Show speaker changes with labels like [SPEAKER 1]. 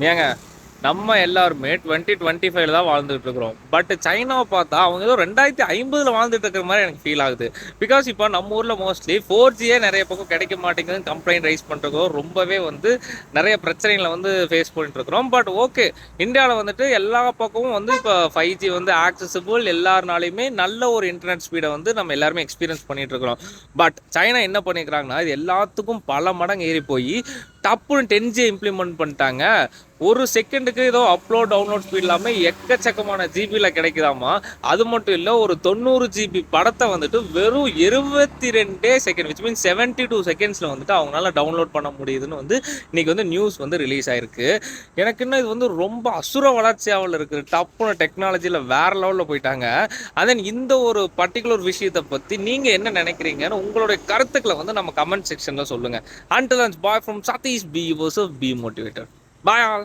[SPEAKER 1] ஏங்க நம்ம எல்லாருமே 2025 தான் வாழ்ந்துட்டு இருக்கிறோம். பட் சைனாவை பார்த்தா அவங்க ஏதோ 2050 வாழ்ந்துட்டு இருக்கிற மாதிரி எனக்கு ஃபீல் ஆகுது. பிகாஸ் இப்போ நம்ம ஊர்ல மோஸ்ட்லி 4Gயே நிறைய பக்கம் கிடைக்க மாட்டேங்குதுன்னு கம்ப்ளைண்ட் ரைஸ் பண்றதோ ரொம்பவே வந்து நிறைய பிரச்சனைகளை வந்து ஃபேஸ் பண்ணிட்டு இருக்கிறோம். பட் ஓகே, இந்தியாவில் வந்துட்டு எல்லா பக்கமும் வந்து இப்போ 5G வந்து ஆக்சசிபிள், எல்லாருனாலையுமே நல்ல ஒரு இன்டர்நெட் ஸ்பீடை வந்து நம்ம எல்லாருமே எக்ஸ்பீரியன்ஸ் பண்ணிட்டு இருக்கிறோம். பட் சைனா என்ன பண்ணிக்கிறாங்கன்னா இது எல்லாத்துக்கும் பல மடங்கு ஏறி போய் டப்புன்னு 10G இம்ப்ளிமெண்ட் பண்ணிட்டாங்க. ஒரு செகண்டுக்கு ஏதோ அப்லோட் டவுன்லோட் ஸ்பீட் இல்லாமல் எக்கச்சக்கமான ஜிபியில் கிடைக்குதாமா. அது மட்டும் இல்லை, ஒரு 90 GB படத்தை வந்துட்டு வெறும் 22 செகண்ட், விச் மீன்ஸ் 72 செகண்ட்ஸில் வந்துட்டு அவங்களால டவுன்லோட் பண்ண முடியுதுன்னு வந்து இன்னைக்கு வந்து நியூஸ் வந்து ரிலீஸ் ஆயிருக்கு. எனக்கு இன்னும் இது வந்து ரொம்ப அசுர வளர்ச்சியாவில் இருக்குது. டப்புன்னு டெக்னாலஜியில் வேற லெவலில் போயிட்டாங்க. அதன் இந்த ஒரு பர்டிகுலர் விஷயத்தை பற்றி நீங்கள் என்ன நினைக்கிறீங்கன்னு உங்களுடைய கருத்துக்களை வந்து நம்ம கமெண்ட் செக்ஷனில் சொல்லுங்கள். Until then, bye from Satish. Be yourself, be motivated. Bye all.